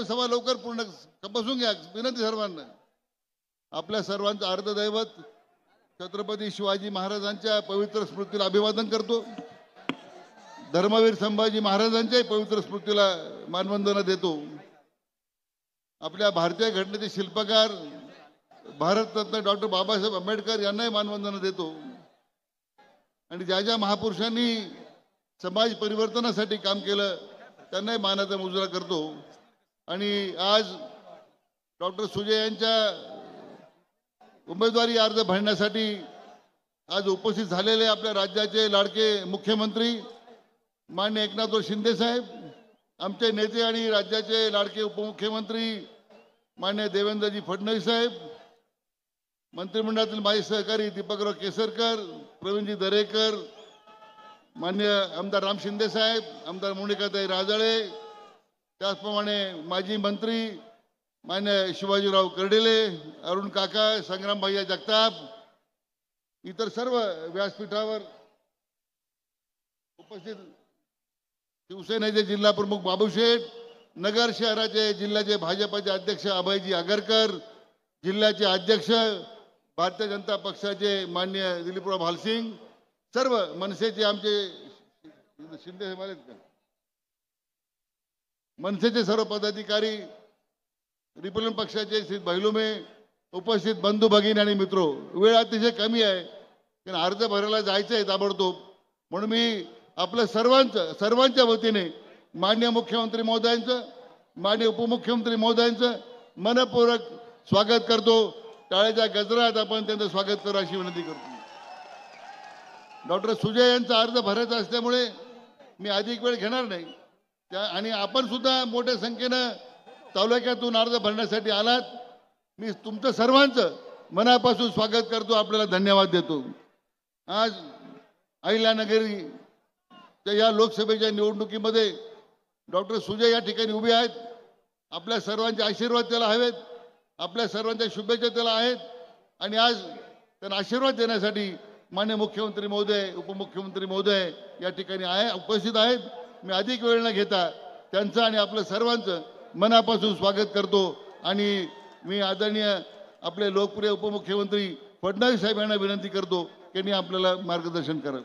आपण सभा लवकर पूर्ण बसून घ्या, विनंती सर्वांना. आपल्या सर्वांचं अर्धदैवत छत्रपती शिवाजी महाराजांच्या पवित्र स्मृतीला अभिवादन करतो. धर्मवीर संभाजी महाराजांच्याही पवित्र स्मृतीला मानवंदना देतो. आपल्या भारतीय घटनेचे शिल्पकार भारतरत्न डॉक्टर बाबासाहेब आंबेडकर यांनाही मानवंदना देतो. आणि ज्या ज्या महापुरुषांनी समाज परिवर्तनासाठी काम केलं त्यांनाही मानाचा मुजरा करतो. आणि आज डॉक्टर सुजय यांच्या उमेदवारी अर्ज भरण्यासाठी आज उपस्थित झालेले आपल्या राज्याचे लाडके मुख्यमंत्री माननीय एकनाथ शिंदे साहेब, आमचे नेते आणि राज्याचे लाडके उपमुख्यमंत्री माननीय देवेंद्रजी फडणवीस साहेब, मंत्रिमंडळातील माजी सहकारी दीपकराव केसरकर, प्रवीणजी दरेकर, माननीय आमदार राम शिंदे साहेब, आमदार मोनिकाताई राजाळे, त्याचप्रमाणे माजी मंत्री मान्य शिवाजीराव कर्डिले, अरुण काका, संग्राम भैया जगताप, इतर सर्व व्यासपीठावर उपस्थित शिवसेनेचे जिल्हा प्रमुख बाबू शेठ, नगर शहराचे जिल्ह्याचे भाजपचे अध्यक्ष अभयजी आगरकर, जिल्ह्याचे अध्यक्ष भारतीय जनता पक्षाचे माननीय दिलीपराव भालसिंग, सर्व मनसेचे आमचे शिंदे मनसेचे सर्व पदाधिकारी, रिपब्लिकन पक्षाचे श्री बैलुमे, उपस्थित बंधू भगिनी आणि मित्रो, वेळ अतिशय कमी आहे कारण अर्ज भरायला जायचं आहे ताबडतोब. म्हणून मी आपल्या सर्वांच्या वतीने माननीय मुख्यमंत्री महोदयांचं, माननीय उपमुख्यमंत्री महोदयांचं मनपूर्वक स्वागत करतो. टाळ्याच्या गजरात आपण त्यांचं स्वागत करू अशी विनंती करतो. डॉक्टर सुजय यांचा अर्ज भरायचा असल्यामुळे मी अधिक वेळ घेणार नाही. आणि आपण सुद्धा मोठ्या संख्येनं तालुक्यातून अर्ज भरण्यासाठी आलात. मी तुमचं सर्वांचं मनापासून स्वागत करतो, आपल्याला धन्यवाद देतो. आज अहिल्यानगरी या लोकसभेच्या निवडणुकीमध्ये डॉक्टर सुजय या ठिकाणी उभे आहेत. आपल्या सर्वांचे आशीर्वाद त्याला हवेत, आपल्या सर्वांच्या शुभेच्छा त्याला आहेत. आणि आज त्यांना आशीर्वाद देण्यासाठी माननीय मुख्यमंत्री महोदय, उपमुख्यमंत्री महोदय या ठिकाणी उपस्थित आहेत. मी अधिक वेळ न घेता त्यांचं आणि आपल्या सर्वांचं मनापासून स्वागत करतो. आणि मी आदरणीय आपले लोकप्रिय उपमुख्यमंत्री फडणवीस साहेब यांना विनंती करतो की त्यांनी आपल्याला मार्गदर्शन करावं.